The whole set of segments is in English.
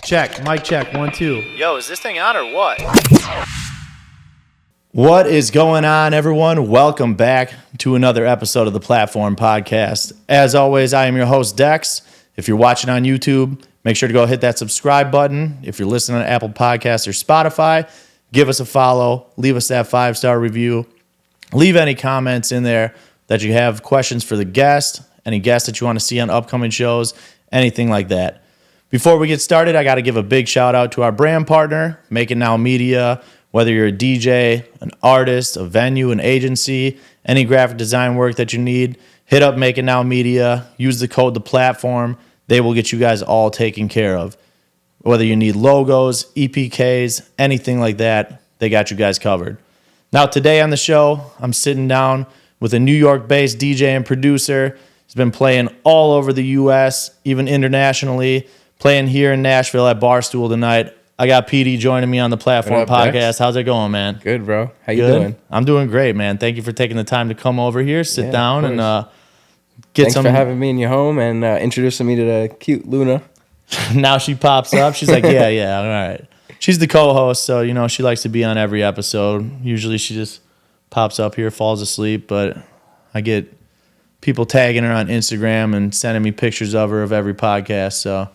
Check, mic check, 1, 2. Yo, is this thing on or what? What is going on, everyone? Welcome back to another episode of the Platform Podcast. As always, I am your host, Dex. If you're watching on YouTube, make sure to go hit that subscribe button. If you're listening on Apple Podcasts or Spotify, give us a follow. Leave us that 5-star review. Leave any comments in there that you have, questions for the guest, any guests that you want to see on upcoming shows, anything like that. Before we get started, I got to give a big shout out to our brand partner, Making Now Media. Whether you're a DJ, an artist, a venue, an agency, any graphic design work that you need, hit up Making Now Media. Use the code The Platform. They will get you guys all taken care of. Whether you need logos, EPKs, anything like that, they got you guys covered. Now today on the show, I'm sitting down with a New York-based DJ and producer. He's been playing all over the U.S., even internationally. Playing here in Nashville at Barstool tonight. I got Petie joining me on the Platform Podcast. Dex? How's it going, man? Good, bro. How you doing? I'm doing great, man. Thank you for taking the time to come over here, sit down, and Thanks for having me in your home and introducing me to the cute Luna. Now she pops up. She's like, yeah, all right. She's the co-host, so, she likes to be on every episode. Usually she just pops up here, falls asleep, but I get people tagging her on Instagram and sending me pictures of her of every podcast, so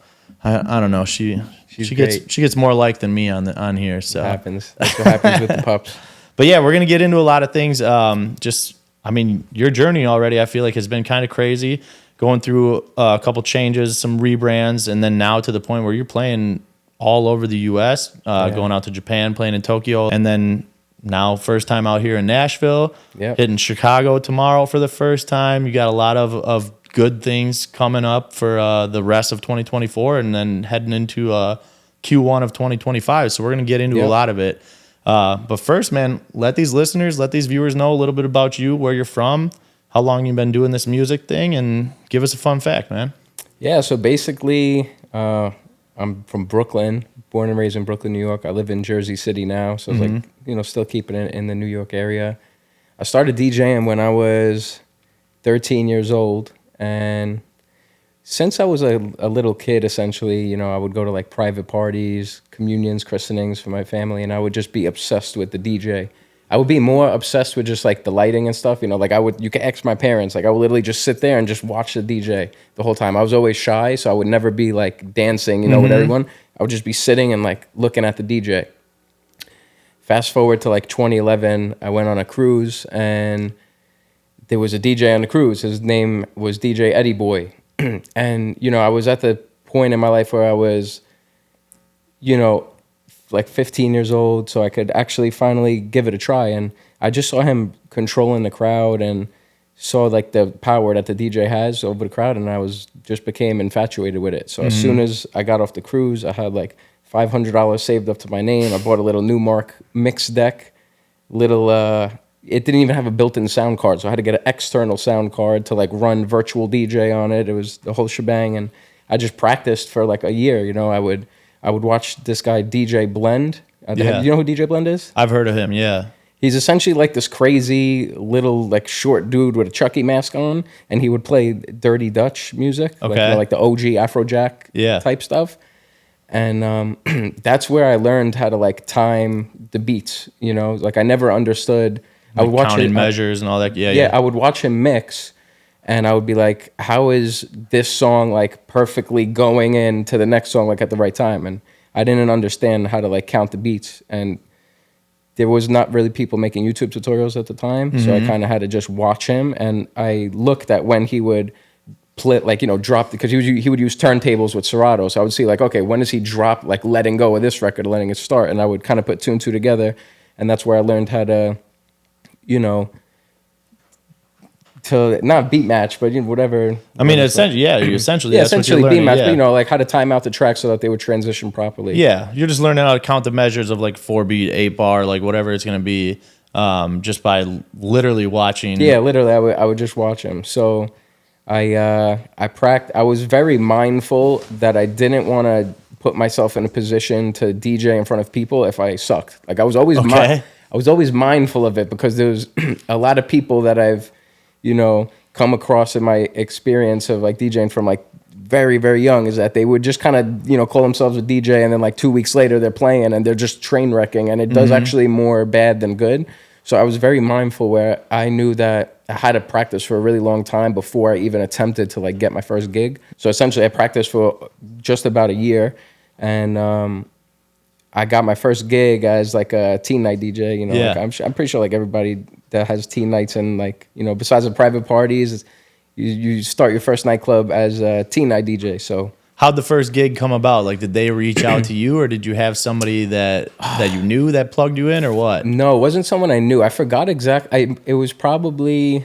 I don't know. She gets more like than me on here. So it happens. That's what happens with the pups. But yeah, we're gonna get into a lot of things. Your journey already, I feel like, has been kind of crazy. Going through a couple changes, some rebrands, and then now to the point where you're playing all over the U.S. Going out to Japan, playing in Tokyo, and then now first time out here in Nashville. Yep. Hitting Chicago tomorrow for the first time. You got a lot of good things coming up for the rest of 2024 and then heading into Q1 of 2025. So we're going to get into a lot of it. But first, man, let these viewers know a little bit about you, where you're from, how long you've been doing this music thing, and give us a fun fact, man. Yeah, so basically, I'm from Brooklyn, born and raised in Brooklyn, New York. I live in Jersey City now, so it's still keeping it in the New York area. I started DJing when I was 13 years old. And since I was a little kid, essentially, I would go to like private parties, communions, christenings for my family, and I would just be obsessed with the DJ. I would be more obsessed with just like the lighting and stuff, you can ask my parents, like I would literally just sit there and just watch the DJ the whole time. I was always shy, so I would never be like dancing, with everyone. I would just be sitting and like looking at the DJ. Fast forward to like 2011, I went on a cruise and there was a DJ on the cruise. His name was DJ Eddie Boy. And, I was at the point in my life where I was, like 15 years old, so I could actually finally give it a try. And I just saw him controlling the crowd and saw like the power that the DJ has over the crowd, and I just became infatuated with it. So as soon as I got off the cruise, I had like $500 saved up to my name. I bought a little Newmark mix deck, it didn't even have a built-in sound card, so I had to get an external sound card to like run virtual DJ on it. It was the whole shebang, and I just practiced for like a year. I would watch this guy DJ Blend. You know who DJ Blend is? I've heard of him. Yeah, he's essentially like this crazy little like short dude with a Chucky mask on, and he would play dirty Dutch music, like the OG Afrojack type stuff. And that's where I learned how to like time the beats. Like I never understood. I would watch counting measures and all that. Yeah. I would watch him mix, and I would be like, "How is this song like perfectly going into the next song like at the right time?" And I didn't understand how to like count the beats, and there was not really people making YouTube tutorials at the time, so I kind of had to just watch him. And I looked at when he would play, drop, because he would use turntables with Serato. So I would see like, okay, when does he drop like letting go of this record, letting it start, and I would kind of put two and two together, and that's where I learned how to. To not beat match, but whatever. I mean, essentially, essentially beat match. Yeah. But, like how to time out the track so that they would transition properly. Yeah, you're just learning how to count the measures of like 4-beat, 8-bar, like whatever it's gonna be, just by literally watching. Yeah, literally, I would just watch him. So I was very mindful that I didn't want to put myself in a position to DJ in front of people if I sucked. Like I was always I was always mindful of it, because there's a lot of people that I've, come across in my experience of like DJing from like very, very young is that they would just kind of, you know, call themselves a DJ, and then like 2 weeks later they're playing and they're just train wrecking, and it does actually more bad than good. So I was very mindful where I knew that I had to practice for a really long time before I even attempted to like get my first gig. So essentially I practiced for just about a year, and I got my first gig as like a teen night DJ. You know, Yeah. like I'm pretty sure like everybody that has teen nights and like, you know, besides the private parties, you start your first nightclub as a teen night DJ. So How'd the first gig come about? Like, did they reach out to you, or did you have somebody that you knew that plugged you in, or what? no, it wasn't someone I knew. I forgot it was probably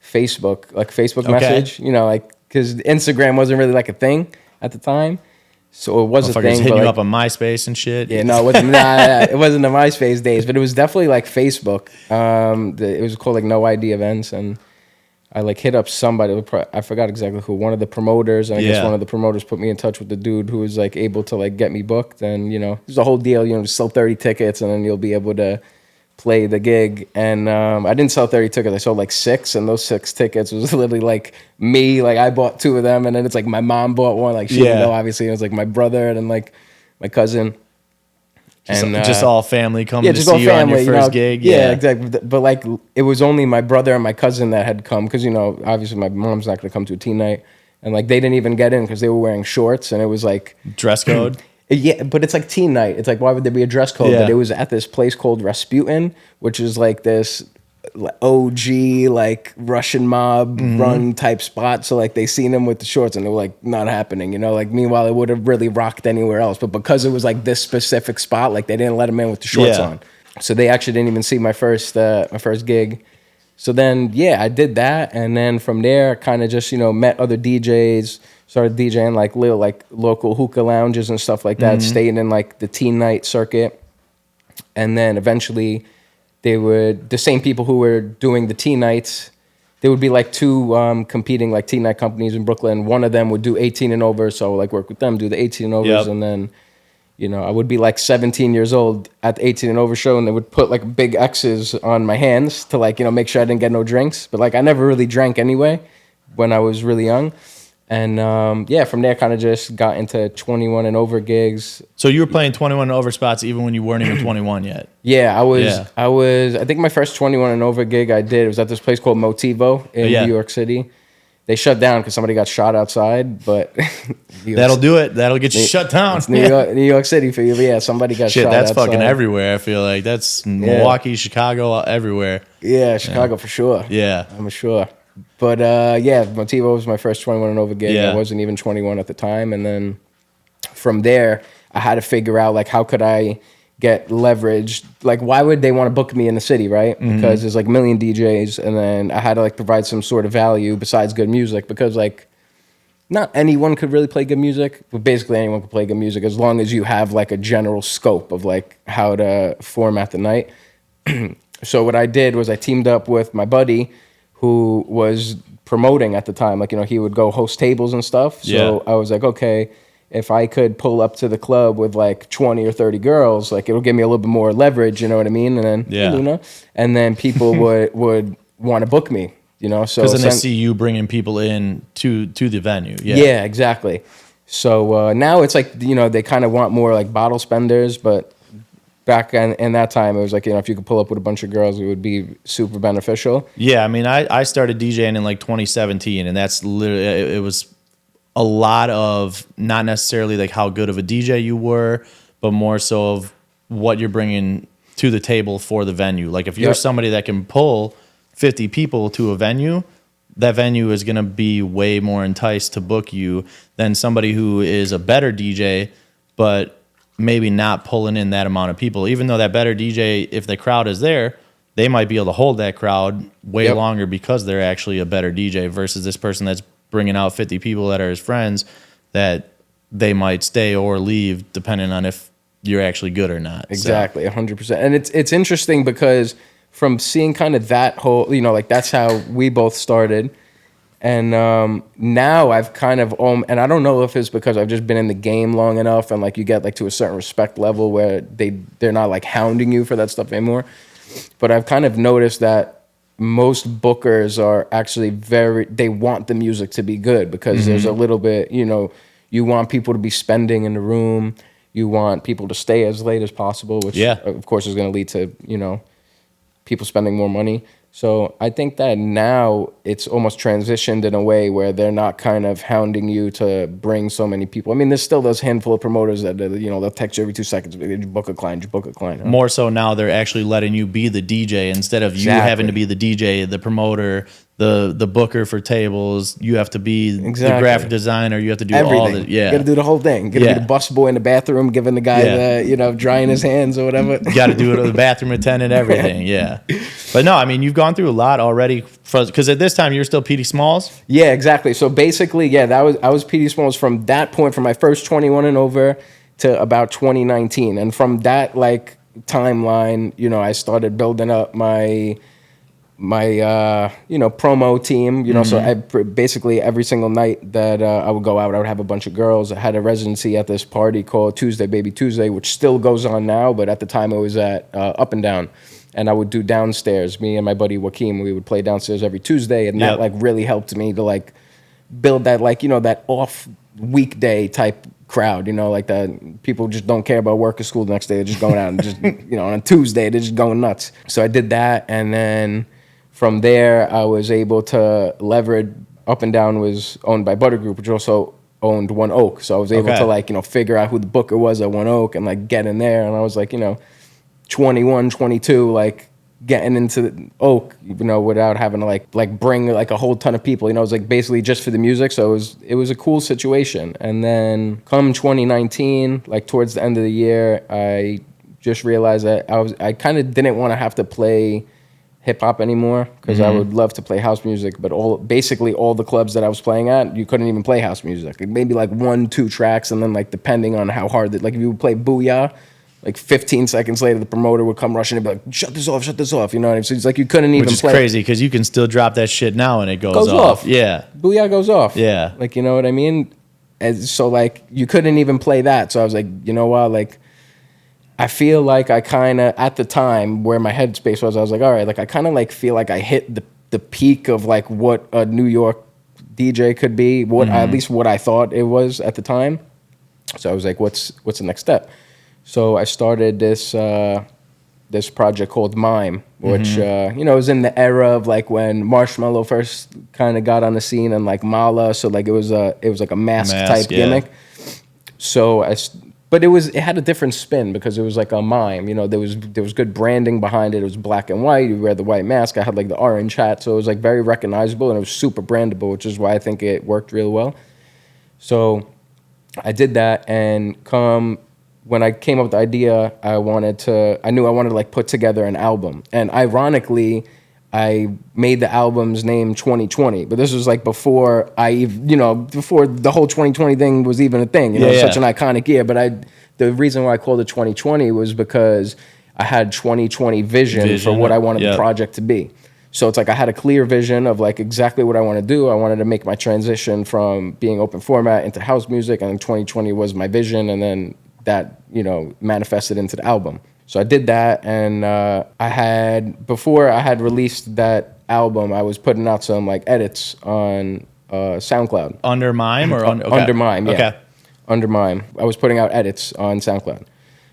Facebook, like Facebook message, you know, like, because Instagram wasn't really like a thing at the time. So it was a Motherfuckers thing. hitting But you like, up on MySpace and shit. yeah, no, it wasn't. It wasn't the MySpace days, but it was definitely like Facebook. It was called like No ID Events, and I like hit up somebody. I forgot exactly who. One of the promoters, and I guess one of the promoters put me in touch with the dude who was like able to like get me booked. And you know, there's a whole deal. You know, just sell 30 tickets, and then you'll be able to play the gig. And I didn't sell 30 tickets. I sold like 6, and those 6 tickets was literally like me. Like I bought 2 of them, and then it's like my mom bought one. Like she didn't know, obviously. It was like my brother and then like my cousin. And just all family coming to just see all you on your family, first you know, gig. Yeah, exactly. But like, it was only my brother and my cousin that had come, because you know, obviously my mom's not gonna come to a teen night, and like they didn't even get in because they were wearing shorts, and it was like Dress code. yeah, but it's like teen night. It's like, why would there be a dress code? Yeah. But it was at this place called Rasputin, which is like this OG like Russian mob run type spot. So like they seen him with the shorts and they were like, not happening, you know. Like meanwhile, it would have really rocked anywhere else, but because it was like this specific spot, like they didn't let him in with the shorts on. So they actually didn't even see my first gig. So then yeah, I did that, and then from there, I kind of just, you know, met other DJs, started DJing like little like local hookah lounges and stuff like that. Staying in like the teen night circuit, and then eventually they would, the same people who were doing the teen nights, there would be like 2 competing like teen night companies in Brooklyn. One of them would do 18 and over, so I would like work with them, do the 18 and overs, and then, you know, I would be like 17 years old at the 18 and over show, and they would put like big X's on my hands to like, you know, make sure I didn't get no drinks. But like I never really drank anyway when I was really young. And yeah, from there kind of just got into 21 and over gigs. So you were playing 21 and over spots even when you weren't even 21 yet. Yeah, I think my first 21 and over gig I did, it was at this place called Motivo in New York City. They shut down because somebody got shot outside, but that'll do it. That'll get you shut down. It's New York City for you. But yeah, somebody got shot That's outside. fucking everywhere. I feel like that's Milwaukee, Chicago, everywhere. Yeah, Chicago for sure. Yeah, I'm sure. But yeah, Motivo was my first 21 and over gig. I wasn't even 21 at the time, and then from there, I had to figure out like how could I get leverage. Like, why would they want to book me in the city, right? Because there's like a million DJs, and then I had to like provide some sort of value besides good music, because like not anyone could really play good music, but basically anyone could play good music as long as you have like a general scope of like how to format the night. So what I did was I teamed up with my buddy who was promoting at the time. Like, you know, he would go host tables and stuff. So I was like, okay, if I could pull up to the club with like 20 or 30 girls, like it'll give me a little bit more leverage, you know what I mean? And then, you know, and then people would want to book me, you know? So because then they see you bringing people in to the venue. Yeah, exactly. So now it's like, you know, they kind of want more like bottle spenders, but back in that time, it was like, you know, if you could pull up with a bunch of girls, it would be super beneficial. Yeah, I mean, I started DJing in like 2017, and that's literally, it was a lot of not necessarily like how good of a DJ you were, but more so of what you're bringing to the table for the venue. Like if you're somebody that can pull 50 people to a venue, that venue is going to be way more enticed to book you than somebody who is a better DJ, but maybe not pulling in that amount of people. Even though that better DJ, if the crowd is there, they might be able to hold that crowd way longer because they're actually a better DJ versus this person that's bringing out 50 people that are his friends that they might stay or leave depending on if you're actually good or not. Exactly, 100%. And it's interesting because from seeing kind of that whole, you know, like that's how we both started. And now I've kind of, and I don't know if it's because I've just been in the game long enough and like you get like to a certain respect level where they're not like hounding you for that stuff anymore. But I've kind of noticed that most bookers are actually they want the music to be good because there's a little bit, you want people to be spending in the room. You want people to stay as late as possible, which of course is going to lead to, people spending more money. So I think that now it's almost transitioned in a way where they're not kind of hounding you to bring so many people. I mean, there's still those handful of promoters that, they'll text you every 2 seconds. Did you book a client? Did you book a client? Huh? More so now they're actually letting you be the DJ instead of you having to be the DJ, the promoter, the booker for tables. You have to be the graphic designer. You have to do everything. All the You got to do the whole thing. You got to be the bus boy in the bathroom, giving the guy the, drying his hands or whatever. You got to do it with the bathroom attendant, everything. Yeah. But no, I mean, you've gone through a lot already because at this time you're still Petie Smalls. Yeah, exactly. So basically, I was Petie Smalls from that point, from my first 21 and over to about 2019. And from that timeline, I started building up my promo team, so basically every single night that I would go out, I would have a bunch of girls. I had a residency at this party called Tuesday Baby Tuesday, which still goes on now, but at the time it was at Up and Down, and I would do downstairs. Me and my buddy Joaquin, we would play downstairs every Tuesday, and that really helped me to build that that off weekday type crowd, that people just don't care about work or school the next day. They're just going out and just on a Tuesday they're just going nuts. So I did that, and then from there, I was able to leverage. Up and Down was owned by Butter Group, which also owned One Oak. So I was able to figure out who the booker was at One Oak and get in there. And I was 21, 22, getting into the Oak, without having to bring a whole ton of people. It was basically just for the music. So it was a cool situation. And then come 2019, towards the end of the year, I just realized that I kind of didn't want to have to play hip hop anymore because I would love to play house music, but basically all the clubs that I was playing at, you couldn't even play house music. Maybe 1-2 tracks, and then depending on how hard if you would play Booyah, 15 seconds later the promoter would come rushing and be like, shut this off, you know what I mean? So it's you couldn't even play. Which is crazy because you can still drop that shit now and it goes off. Yeah. Booyah goes off. Yeah. You know what I mean? And so you couldn't even play that. So I was you know what, I feel I kind of, at the time where my headspace was, I was all right, I kind of feel I hit the peak of what a New York DJ could be, at least what I thought it was at the time. So I was what's the next step? So I started this project called MIME, which was in the era of when Marshmello first kind of got on the scene, and Mala, so it was a mask type gimmick. So but it had a different spin because it was a mime. There was good branding behind it. It was black and white. You wear the white mask. I had the orange hat, so it was very recognizable, and it was super brandable, which is why I think it worked real well. So I did that, and when I came up with the idea, I knew I wanted to put together an album. And ironically, I made the album's name 2020, but this was before before the whole 2020 thing was even a thing. It was such an iconic year. But the reason why I called it 2020 was because I had 2020 vision for what I wanted the project to be. So it's I had a clear vision of exactly what I want to do. I wanted to make my transition from being open format into house music, and 2020 was my vision, and then that manifested into the album. So I did that, and before I had released that album, I was putting out some edits on SoundCloud. Under MIME or under MIME, yeah. Okay. Under MIME. I was putting out edits on SoundCloud.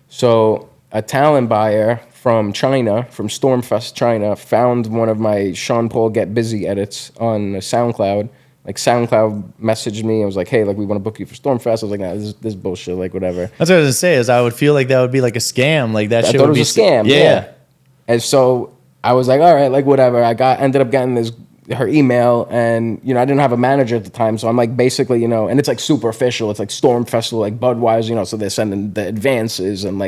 So a talent buyer from China, from Stormfest China, found one of my Sean Paul Get Busy edits on SoundCloud. SoundCloud messaged me and was hey, we want to book you for Stormfest. I was nah, this is bullshit, whatever. That's what I was going to say, is I would feel that would be a scam. That shit I thought would it was a scam, yeah. And so I was all right, whatever. I ended up getting her email, and, I didn't have a manager at the time, so I'm basically, and it's super official. It's Storm Festival, Budweiser, so they're sending the advances and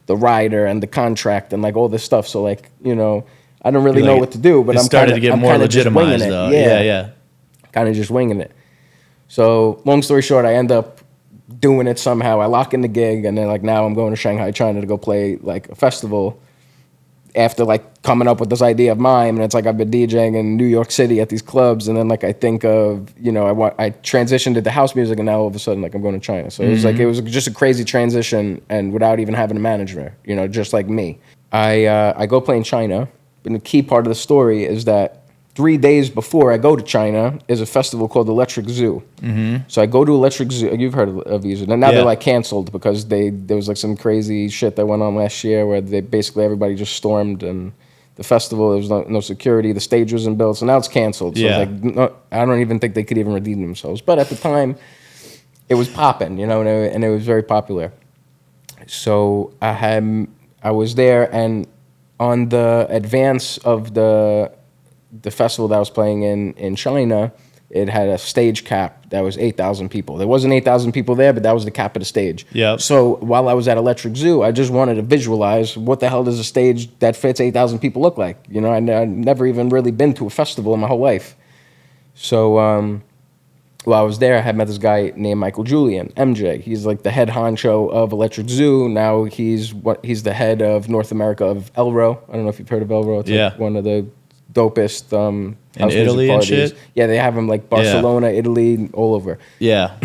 the rider and the contract and all this stuff. So I don't really know what to do, but I'm started to get more legitimized though. Yeah. Kind of just winging it. So long story short, I end up doing it somehow. I lock in the gig, and then now I'm going to Shanghai, China to go play a festival after coming up with this idea of MIME. And it's I've been DJing in New York City at these clubs, and then I think of I transitioned into house music, and now all of a sudden I'm going to China. So it was it was just a crazy transition, and without even having a manager, just me. I go play in China, the key part of the story is that 3 days before I go to China is a festival called Electric Zoo. So I go to Electric Zoo. You've heard of these. And now they're like canceled because there was like some crazy shit that went on last year where they basically everybody just stormed and the festival, there was no security. The stage wasn't built. So now it's canceled. So it's like, no, I don't even think they could even redeem themselves. But at the time, it was popping, you know, and it was very popular. So I was there, and on the advance of the festival that I was playing in China, it had a stage cap that was 8,000 people. There wasn't 8,000 people there, but that was the cap of the stage. Yep. So while I was at Electric Zoo, I just wanted to visualize what the hell does a stage that fits 8,000 people look like. You know, I'd never even really been to a festival in my whole life. So while I was there, I had met this guy named Michael Julian, MJ. He's like the head honcho of Electric Zoo. Now he's the head of North America of Elro. I don't know if you've heard of Elro. It's like one of the dopest in Italy and shit. Yeah, they have them like Barcelona, Italy, all over. Yeah.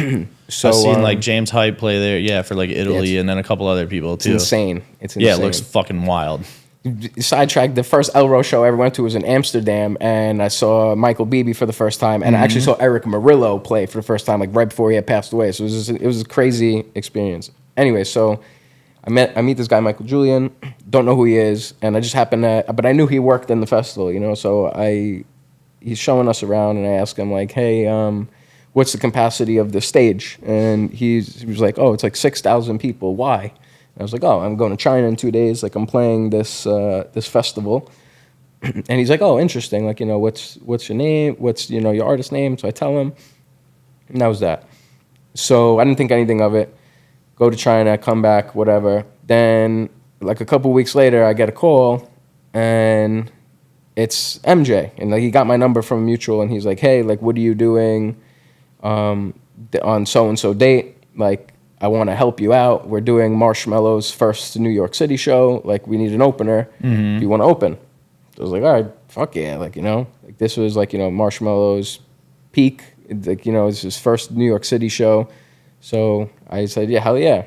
So I've seen like James Hype play there, for like Italy, and then a couple other people too. It's insane. Yeah, it looks fucking wild. Sidetrack, the first Elro show I ever went to was in Amsterdam, and I saw Michael Beebe for the first time, and I actually saw Eric Murillo play for the first time, like right before he had passed away. So it was a crazy experience. Anyway, so I meet this guy, Michael Julian, don't know who he is, and I just happened to, but I knew he worked in the festival, you know, so he's showing us around, and I asked him, like, hey, what's the capacity of the stage? And he was like, oh, it's like 6,000 people. Why? And I was like, oh, I'm going to China in 2 days, like, I'm playing this festival. And he's like, oh, interesting, like, you know, what's your name? What's, you know, your artist name? So I tell him, and that was that. So I didn't think anything of it. Go to China, come back, whatever. Then, like a couple weeks later, I get a call, and it's MJ. And like he got my number from a mutual, and he's like, hey, like, what are you doing on so-and-so date? Like, I want to help you out. We're doing Marshmello's first New York City show. Like, we need an opener. Do you want to open? So I was like, all right, fuck yeah. Like, you know, like this was like, you know, Marshmello's peak. Like, you know, it's his first New York City show. So I said, yeah, hell yeah.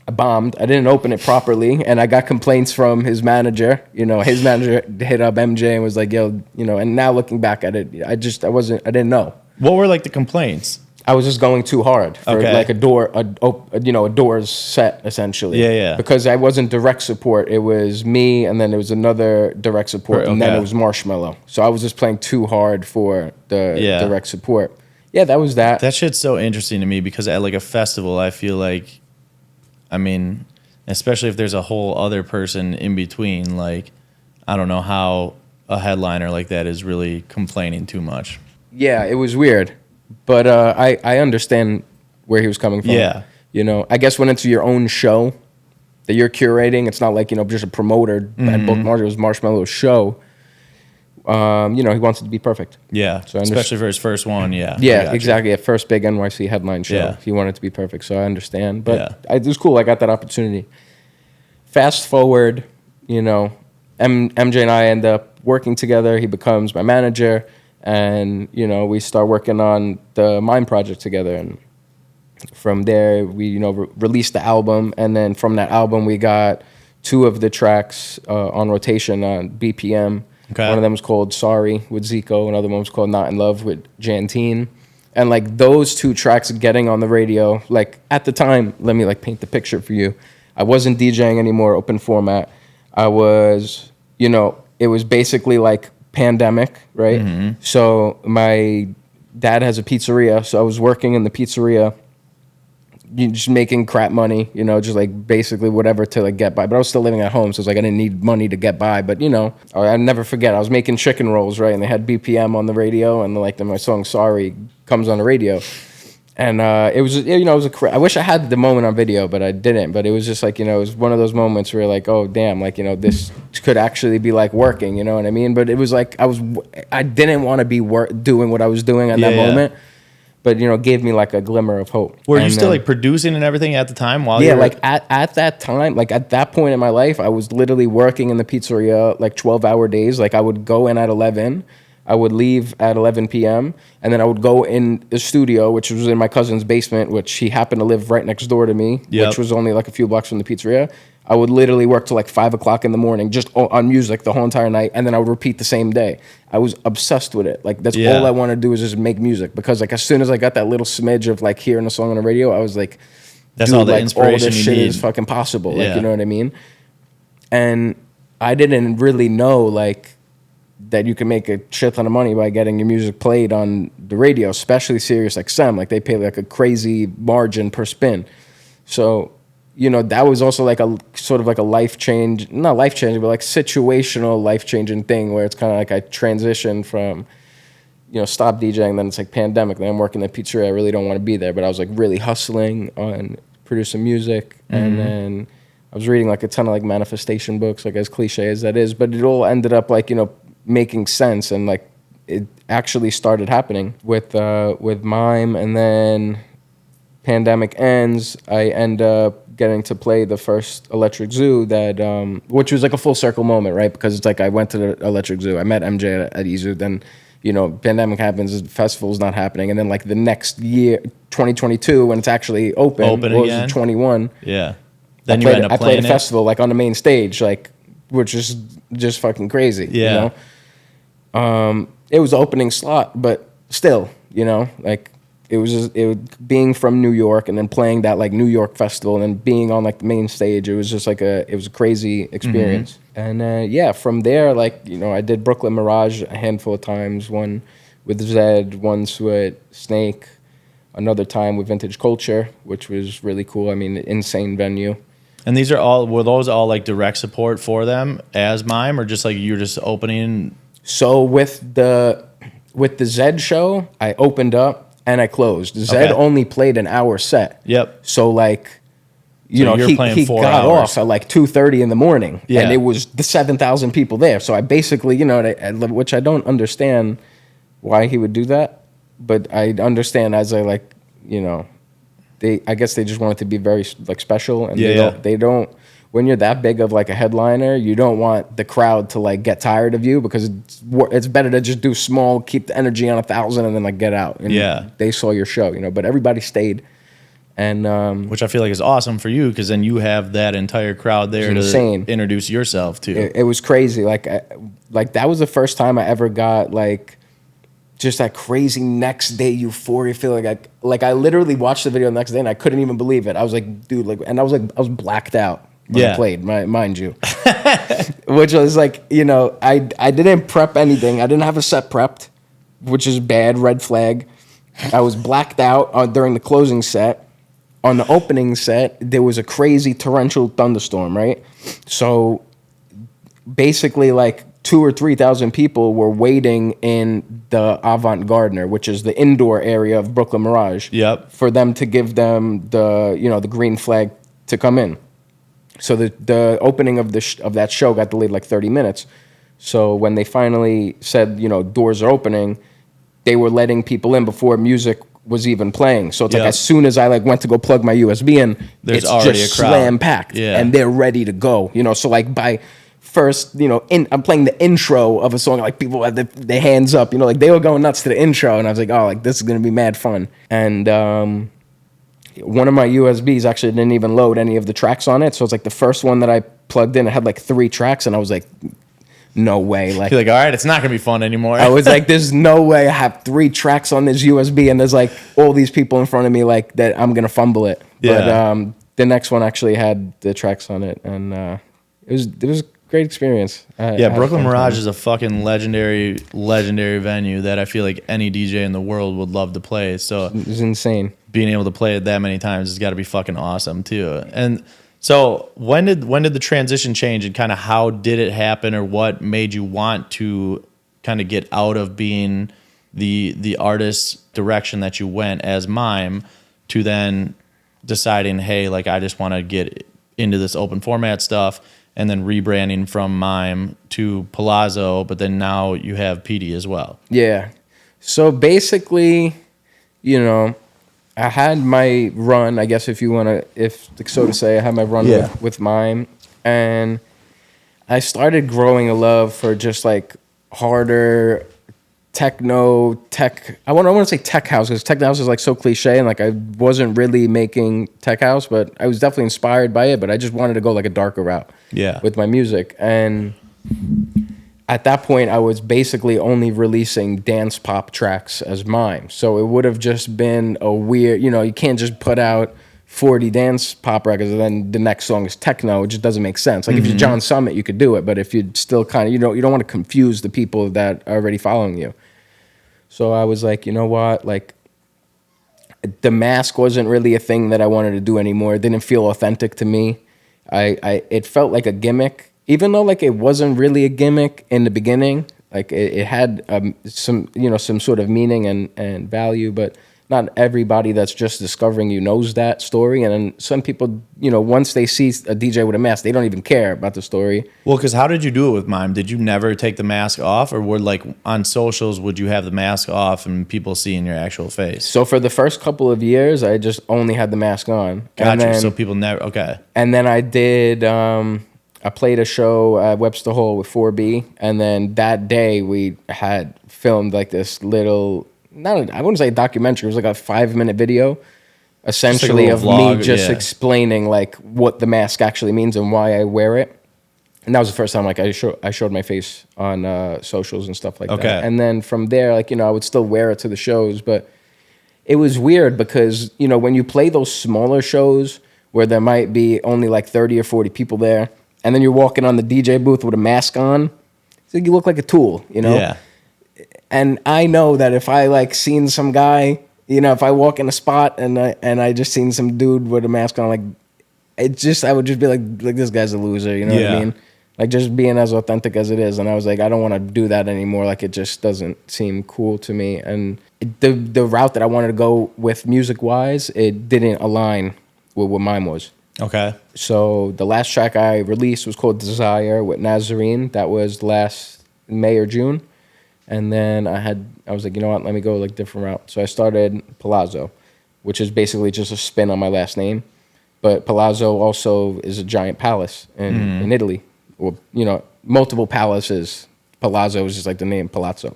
I bombed. I didn't open it properly, and I got complaints from his manager. You know, his manager hit up MJ and was like, yo, you know, and now looking back at it, I didn't know. What were like the complaints? I was just going too hard for like a door's set, essentially. Yeah. Because I wasn't direct support. It was me, and then there was another direct support, and then it was Marshmello. So I was just playing too hard for the direct support. Yeah, that was that. That shit's so interesting to me because at like a festival, I feel like, I mean, especially if there's a whole other person in between, like, I don't know how a headliner like that is really complaining too much. Yeah, it was weird. But I understand where he was coming from. Yeah. You know, I guess when it's your own show that you're curating, it's not like, you know, just a promoter that booked Marshmello. It was Marshmello's show. You know, he wants it to be perfect. Yeah, so especially for his first one, Yeah, exactly. At first big NYC headline show, he wanted it to be perfect, so I understand. But it was cool. I got that opportunity. Fast forward, you know, MJ and I end up working together. He becomes my manager, and, you know, we start working on the MIME project together. And from there, we, you know, released the album, and then from that album, we got 2 of the tracks on rotation on BPM. Okay. One of them was called Sorry with Zico. Another one was called Not in Love with Jantine. And like those 2 tracks getting on the radio, like at the time, let me like paint the picture for you. I wasn't DJing anymore, open format. I was, you know, it was basically like pandemic, right? So my dad has a pizzeria. So I was working in the pizzeria, just making crap money, you know, just like basically whatever to like get by. But I was still living at home, so it's like I didn't need money to get by. But, you know, I'll never forget, I was making chicken rolls, right? And they had BPM on the radio, and like my song Sorry comes on the radio. And it was, you know, it was I wish I had the moment on video, but I didn't. But it was just like, you know, it was one of those moments where like, oh, damn, like, you know, this could actually be like working, you know what I mean? But it was like, I didn't want to be doing what I was doing at that moment. But, you know, it gave me like a glimmer of hope. Were you still like producing and everything at the time while you were... like at that time, like at that point in my life, I was literally working in the pizzeria like 12-hour days. Like I would go in at 11, I would leave at 11 p.m. and then I would go in the studio, which was in my cousin's basement, which he happened to live right next door to me, which was only like a few blocks from the pizzeria. I would literally work till like 5 o'clock in the morning just on music the whole entire night, and then I would repeat the same day. I was obsessed with it. Like that's all I want to do is just make music, because like as soon as I got that little smidge of like hearing a song on the radio, I was like, that's all the like, inspiration all this you shit need. is fucking possible. Like, you know what I mean? And I didn't really know like that you can make a shit ton of money by getting your music played on the radio, especially Sirius XM. Like they pay like a crazy margin per spin. So, you know, that was also like a sort of like a life change, not life changing, but like situational life changing thing where it's kind of like I transitioned from, you know, stop DJing, then it's like pandemic, then I'm working at pizzeria. I really don't want to be there, but I was like really hustling on producing music. And then I was reading like a ton of like manifestation books, like as cliche as that is, but it all ended up like, you know, making sense, and like it actually started happening with MIME. And then pandemic ends, I end up getting to play the first Electric Zoo that which was like a full circle moment, right? Because it's like I went to the Electric Zoo, I met MJ at EZoo, then, you know, pandemic happens, the festival's not happening, and then like the next year, 2022, when it's actually open again, 21, then I played a festival like on the main stage, like, which is just fucking crazy. You know? It was the opening slot, but still, you know, like it was being from New York and then playing that like New York festival and then being on like the main stage. It was just like it was a crazy experience. And from there, like, you know, I did Brooklyn Mirage a handful of times, one with Zed, once with Snake, another time with Vintage Culture, which was really cool. I mean, insane venue. And were those all like direct support for them as MIME, or just like you're just opening? So with the Zed show, I opened up and I closed. Zed only played an hour set. Yep. So like, you know, he got off at like 2:30 in the morning, and it was the 7,000 people there. So I basically, you know, which I don't understand why he would do that, but I understand as I like, you know, I guess they just want it to be very like special, and they don't. When you're that big of like a headliner, you don't want the crowd to like get tired of you, because it's better to just do small, keep the energy on 1,000, and then like get out. And they saw your show, you know. But everybody stayed, and which I feel like is awesome for you, because then you have that entire crowd there to introduce yourself to. It was crazy. Like that was the first time I ever got like just that crazy next day euphoria feeling. Like I literally watched the video the next day and I couldn't even believe it. I was like, dude, like, and I was blacked out when I played, mind you. Which was like, you know, I didn't prep anything. I didn't have a set prepped, which is bad, red flag. I was blacked out during the closing set. On the opening set, there was a crazy torrential thunderstorm, right? So basically like 2,000 or 3,000 people were waiting in the Avant Gardner, which is the indoor area of Brooklyn Mirage. Yep. For them to give them the green flag to come in. So the opening of that show got delayed like 30 minutes. So when they finally said, you know, doors are opening, they were letting people in before music was even playing. So it's like as soon as I like went to go plug my USB in, it's already just a crowd. Slam packed, and they're ready to go. You know, so like by first, you know, I'm playing the intro of a song, like people had their hands up, you know, like they were going nuts to the intro, and I was like, oh, like this is gonna be mad fun. And one of my USBs actually didn't even load any of the tracks on it, so it's like the first one that I plugged in, it had like 3 tracks, and I was like, no way. Like, you're like, all right, it's not gonna be fun anymore. I was like, there's no way I have 3 tracks on this USB, and there's like all these people in front of me, like that I'm gonna fumble it. But the next one actually had the tracks on it, and it was a great experience. Brooklyn Mirage is a fucking legendary venue that I feel like any DJ in the world would love to play. So it was insane. Being able to play it that many times has got to be fucking awesome too. And so when did the transition change, and kind of how did it happen, or what made you want to kind of get out of being the artist direction that you went as MIME to then deciding, hey, like I just want to get into this open format stuff, and then rebranding from MIME to Palazzo, but then now you have Petie as well. Yeah. So basically, you know, I had my run, I guess if you want to, so to say, I had my run with MIME, and I started growing a love for just like harder techno tech. I want to say tech house because tech house is like so cliche, and like I wasn't really making tech house, but I was definitely inspired by it. But I just wanted to go like a darker route. Yeah. With my music, and at that point, I was basically only releasing dance pop tracks as MIME. So it would have just been a weird, you can't just put out 40 dance pop records and then the next song is techno. It just doesn't make sense. Like if you're John Summit, you could do it, but if you're still kind of, you don't want to confuse the people that are already following you. So I was like, you know what, like the mask wasn't really a thing that I wanted to do anymore. It didn't feel authentic to me. It felt like a gimmick. Even though like it wasn't really a gimmick in the beginning, like it had some sort of meaning and value, but not everybody that's just discovering you knows that story. And then some people, once they see a DJ with a mask, they don't even care about the story. Well, because how did you do it with MIME? Did you never take the mask off, or were like on socials, would you have the mask off and people seeing your actual face? So for the first couple of years, I just only had the mask on. Gotcha. So people never, okay. And then I did... I played a show at Webster Hall with 4B, and then that day we had filmed like this little, I wouldn't say a documentary, it was like a 5-minute video, essentially like of vlog, me just explaining like what the mask actually means and why I wear it. And that was the first time like I showed my face on socials and stuff like that. And then from there, like, I would still wear it to the shows, but it was weird because, when you play those smaller shows where there might be only like 30 or 40 people there, and then you're walking on the DJ booth with a mask on, so you look like a tool, Yeah. And I know that if I like seen some guy, if I walk in a spot and I just seen some dude with a mask on, like I would just be like this guy's a loser, what I mean? Like just being as authentic as it is. And I was like, I don't want to do that anymore. Like it just doesn't seem cool to me. And the route that I wanted to go with music wise, it didn't align with what mine was. Okay. So the last track I released was called Desire with Nazarene. That was last May or June. And then I was like, you know what, let me go like different route. So I started Palazzo, which is basically just a spin on my last name. But Palazzo also is a giant palace in Italy. Or, multiple palaces. Palazzo is just like the name Palazzo.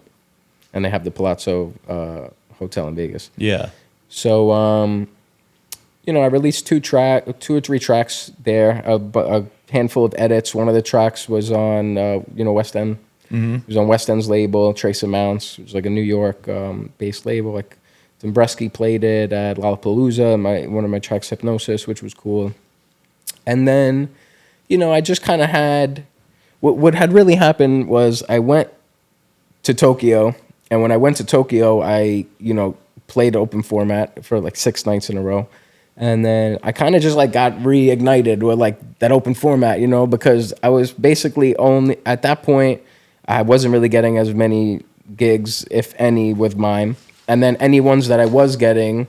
And they have the Palazzo Hotel in Vegas. Yeah. So, I released 2 or 3 tracks there, a handful of edits. One of the tracks was on, West End. Mm-hmm. It was on West End's label, Trace Amounts. It was like a New York based label. Like Dombresky played it at Lollapalooza. One of my tracks, Hypnosis, which was cool. And then, I just kind of had what had really happened was I went to Tokyo, and when I went to Tokyo, I played open format for like 6 nights in a row. And then I kind of just like got reignited with like that open format, because I was basically only at that point, I wasn't really getting as many gigs, if any, with MIME. And then any ones that I was getting,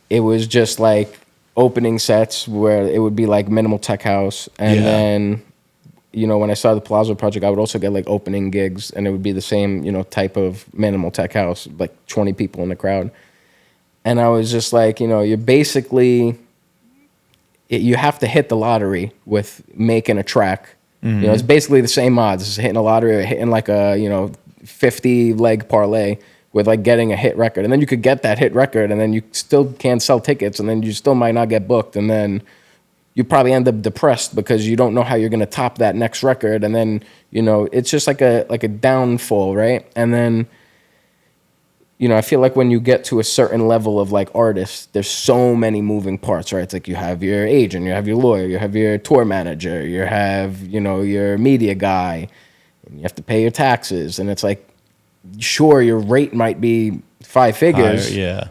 it was just like opening sets where it would be like minimal tech house. And then, when I started the Palazzo project, I would also get like opening gigs, and it would be the same, type of minimal tech house, like 20 people in the crowd. And I was just like, you're basically, you have to hit the lottery with making a track. Mm-hmm. It's basically the same odds. It's hitting a lottery or hitting like a, 50-leg parlay with like getting a hit record. And then you could get that hit record, and then you still can't sell tickets, and then you still might not get booked. And then you probably end up depressed because you don't know how you're going to top that next record. And then, it's just like a downfall, right? And then, I feel like when you get to a certain level of like artists, there's so many moving parts, right? It's like you have your agent, you have your lawyer, you have your tour manager, you have, your media guy, and you have to pay your taxes. And it's like, sure, your rate might be 5 figures, yeah,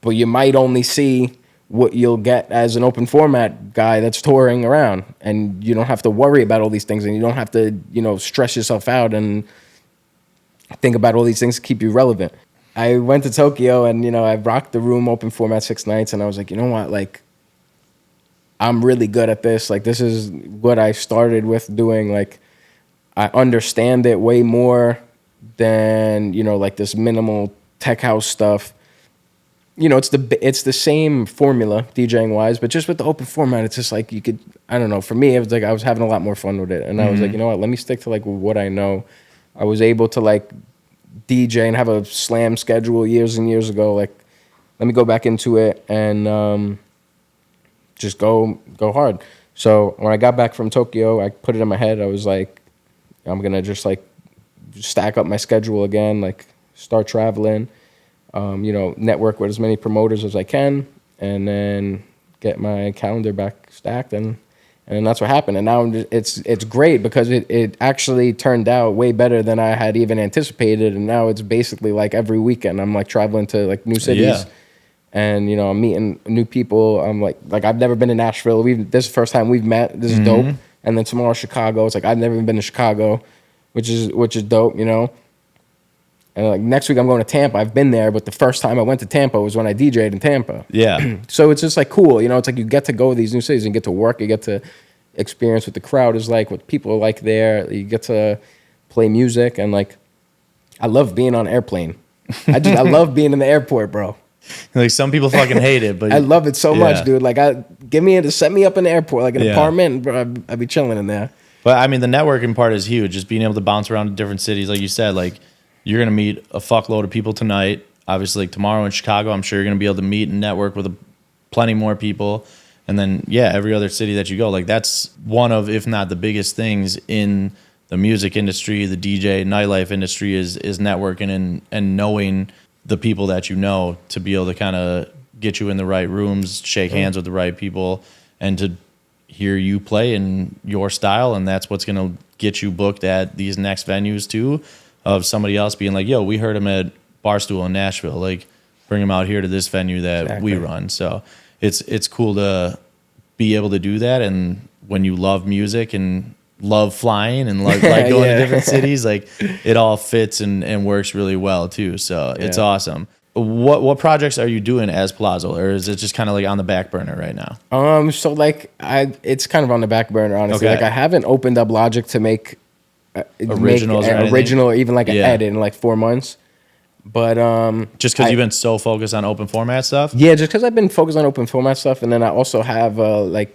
but you might only see what you'll get as an open format guy that's touring around, and you don't have to worry about all these things, and you don't have to, stress yourself out and think about all these things to keep you relevant. I went to Tokyo, and, I rocked the room open format 6 nights, and I was like, you know what, like, I'm really good at this. Like, this is what I started with doing. Like, I understand it way more than, like this minimal tech house stuff. It's the same formula DJing wise, but just with the open format, it's just like you could, I don't know, for me, it was like I was having a lot more fun with it. And I was like, you know what, let me stick to like what I know. I was able to like DJ and have a slam schedule years and years ago. Like, let me go back into it and just go hard. So when I got back from Tokyo, I put it in my head. I was like, I'm gonna just like stack up my schedule again, like start traveling, network with as many promoters as I can, and then get my calendar back stacked, and that's what happened. And now it's great because it actually turned out way better than I had even anticipated. And now it's basically like every weekend I'm like traveling to like new cities. Yeah. And I'm meeting new people. I'm like I've never been to Nashville. This is the first time we've met. This is dope. And then tomorrow Chicago. It's like I've never even been to Chicago, which is dope, And like next week I'm going to Tampa. I've been there, but the first time I went to Tampa was when I DJed in Tampa. Yeah. So it's just like cool, It's like you get to go to these new cities and get to work. You get to experience what the crowd is like, what people are like there. You get to play music, and like I love being on an airplane. I love being in the airport, bro. Like some people fucking hate it, but I love it so much, dude. Like set me up in the airport, like an apartment, bro. I'd be chilling in there. But I mean, the networking part is huge. Just being able to bounce around to different cities, like you said, like you're gonna meet a fuckload of people tonight. Obviously, like tomorrow in Chicago, I'm sure you're gonna be able to meet and network with plenty more people. And then every other city that you go, like that's one of, if not the biggest things in the music industry, the DJ nightlife industry is networking and knowing the people that you know to be able to kind of get you in the right rooms, shake hands with the right people, and to hear you play in your style. And that's what's going to get you booked at these next venues too, of somebody else being like, yo, we heard him at Barstool in Nashville. Like, bring him out here to this venue that we run. So it's cool to be able to do that. And when you love music and love flying and like going to different cities, like it all fits and works really well too. So it's awesome. What projects are you doing as Palazzo, or is it just kind of like on the back burner right now? So like it's kind of on the back burner, honestly. Okay. Like I haven't opened up Logic to make Originals or anything? original or even like an edit in like 4 months. But just because you've been so focused on open format stuff? Yeah, just because I've been focused on open format stuff, and then I also have a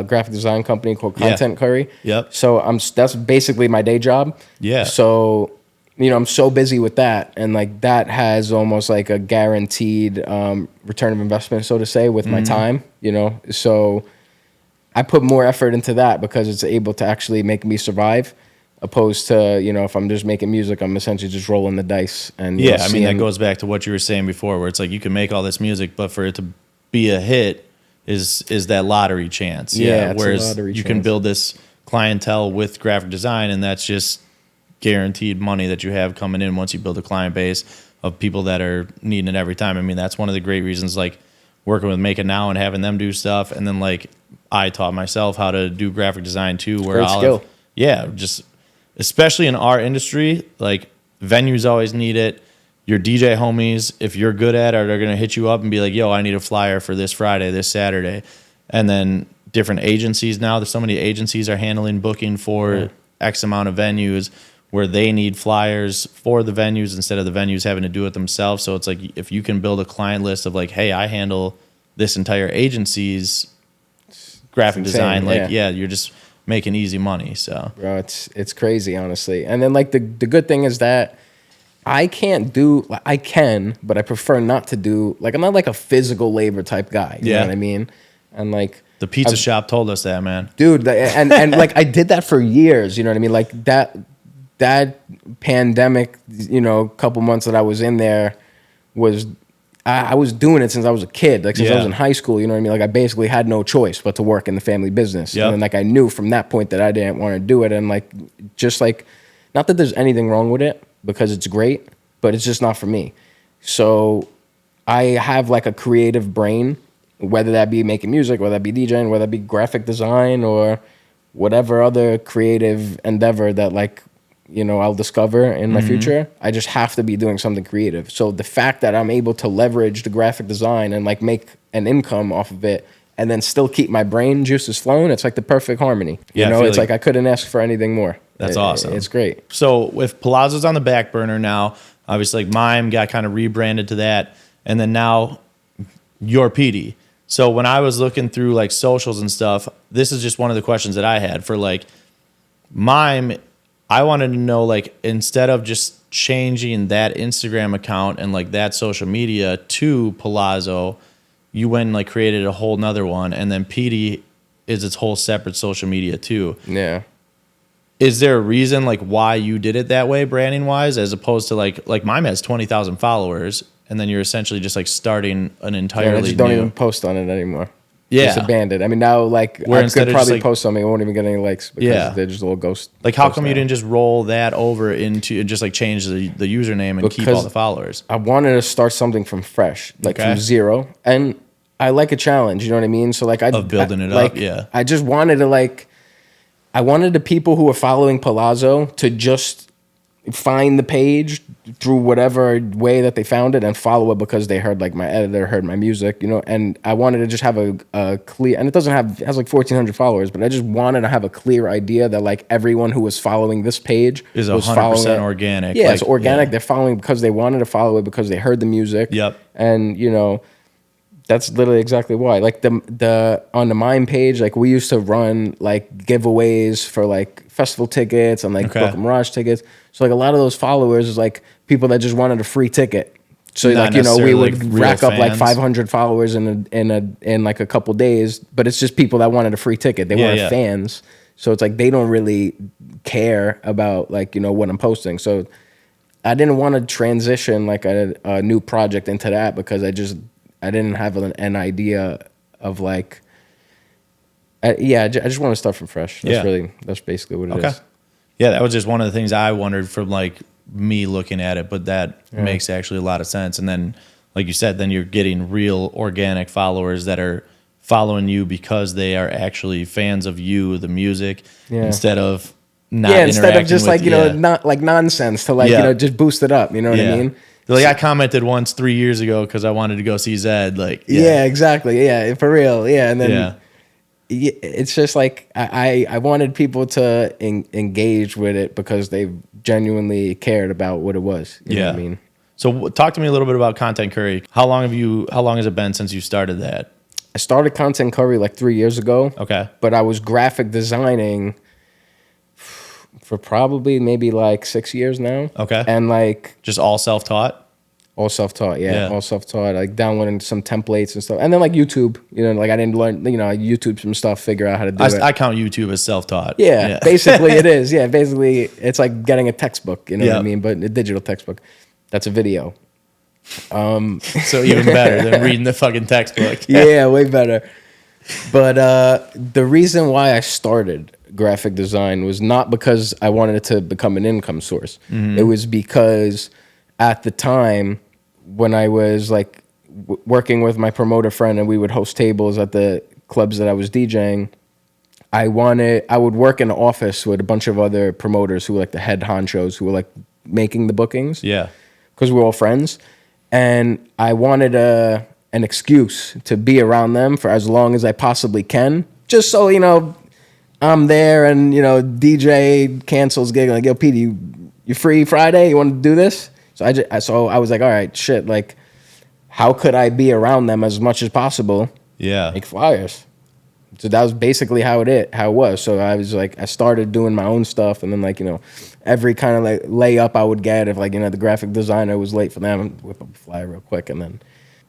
graphic design company called Content Curry. Yep. So that's basically my day job. Yeah. So I'm so busy with that, and like that has almost like a guaranteed return of investment, so to say, with my time. So I put more effort into that because it's able to actually make me survive. Opposed to, if I'm just making music, I'm essentially just rolling the dice. And I mean, that goes back to what you were saying before, where it's like you can make all this music, but for it to be a hit is that lottery chance. Yeah, whereas you can build this clientele with graphic design, and that's just guaranteed money that you have coming in once you build a client base of people that are needing it every time. I mean, that's one of the great reasons, like working with Make It Now and having them do stuff, and then like I taught myself how to do graphic design too. Where skill. Especially in our industry, like venues always need it. Your DJ homies, if you're good at it, they're going to hit you up and be like, yo, I need a flyer for this Friday, this Saturday. And then different agencies now, there's so many agencies are handling booking for X amount of venues where they need flyers for the venues instead of the venues having to do it themselves. So it's like if you can build a client list of like, hey, I handle this entire agency's graphic design, you're just making easy money. So bro, it's crazy, honestly. And then like the good thing is that I can, but I prefer not to do, like I'm not like a physical labor type guy. You know what I mean? And like the pizza shop told us that, man. Dude, and like I did that for years, you know what I mean? Like that pandemic, couple months that I was in there was I was doing it since I was a kid, like since I was in high school, you know what I mean? Like I basically had no choice but to work in the family business. Yep. And then like I knew from that point that I didn't want to do it. And like, just like, not that there's anything wrong with it because it's great, but it's just not for me. So I have like a creative brain, whether that be making music, whether that be DJing, whether that be graphic design or whatever other creative endeavor that like, I'll discover in my future. I just have to be doing something creative. So the fact that I'm able to leverage the graphic design and like make an income off of it and then still keep my brain juices flowing, it's like the perfect harmony. It's like I couldn't ask for anything more. That's awesome. It's great. So if Palazzo's on the back burner now, obviously like MIME got kind of rebranded to that, and then now you're Petie. So when I was looking through like socials and stuff, this is just one of the questions that I had for like MIME. I wanted to know, like, instead of just changing that Instagram account and like that social media to Palazzo, you went and like created a whole nother one, and then Petie is its whole separate social media too. Yeah. Is there a reason like why you did it that way, branding wise, as opposed to like MIME has 20,000 followers, and then you're essentially just like starting an entirely I just don't new. even post on it anymore. Yeah. It's abandoned. I mean, now, like, Where I instead could of probably just, like- post something. I won't even get any likes because Yeah. they're just a little ghost. Like, how posts come you now. didn't just roll that over into and just like change the username and keep all Because the followers? I wanted to start something from fresh, like Okay. from zero. And I like a challenge, you know what I mean? So, like, Of building it like, up, yeah. I just wanted to, like, I wanted the people who were following Palazzo to just find the page through whatever way that they found it and follow it because they heard like my editor heard my music, you know. And I wanted to just have a clear, and it has like 1,400 followers, but I just wanted to have a clear idea that like everyone who was following this page Is was 100% following it. organic. Yeah, like, it's organic. yeah. They're following because they wanted to follow it because they heard the music. Yep. And you know, that's literally exactly why. Like the on the MIME page, like we used to run like giveaways for like festival tickets and like Okay. Brooklyn Mirage tickets. So like a lot of those followers is like people that just wanted a free ticket. So Not like, you know, we necessarily, would like, real rack up like fans. 500 followers in like a couple days, but it's just people that wanted a free ticket. They weren't yeah. fans. So it's like they don't really care about like, you know, what I'm posting. So I didn't want to transition like a new project into that because I didn't have an idea of like, I just want to start from fresh. That's basically what it is. Yeah, that was just one of the things I wondered from like me looking at it, but that makes actually a lot of sense. And then, like you said, then you're getting real organic followers that are following you because they are actually fans of you, the music, instead of not instead of just with- like, you know, not like nonsense to like, you know, just boost it up. You know what I mean? Like I commented once 3 years ago because I wanted to go see Zed. Like, Yeah, exactly. Yeah, for real. Yeah, and then yeah. it's just like I wanted people to engage with it because they genuinely cared about what it was. You know what I mean? So talk to me a little bit about Content Curry. How long has it been since you started that? I started Content Curry like 3 years ago. Okay. But I was graphic designing for probably maybe like 6 years now. Okay. And like Just all self-taught? all self-taught, Yeah. all self-taught, like downloading some templates and stuff. And then like YouTube, you know, like I didn't learn, you know, I YouTube some stuff, figure out how to do it. I count YouTube as self-taught. Yeah, basically it is. Yeah, basically it's like getting a textbook, you know what I Yep. mean? But a digital textbook. That's a video. So even better than reading the fucking textbook. Yeah, way better. But the reason why I started graphic design was not because I wanted it to become an income source. It was because at the time when I was like working with my promoter friend and we would host tables at the clubs that I was DJing, I would work in an office with a bunch of other promoters who were like the head honchos who were like making the bookings. Yeah. Because we're all friends. And I wanted an excuse to be around them for as long as I possibly can. Just so, you know, I'm there and, you know, DJ cancels gig. Like, yo, Petie, you free Friday? You want to do this? So I was like, all right, shit. Like, how could I be around them as much as possible? Yeah. Make flyers. So that was basically how it was. So I was like, I started doing my own stuff, and then like, you know, every kind of like layup I would get if like, you know, the graphic designer was late for them, I'd whip up a flyer real quick, and then,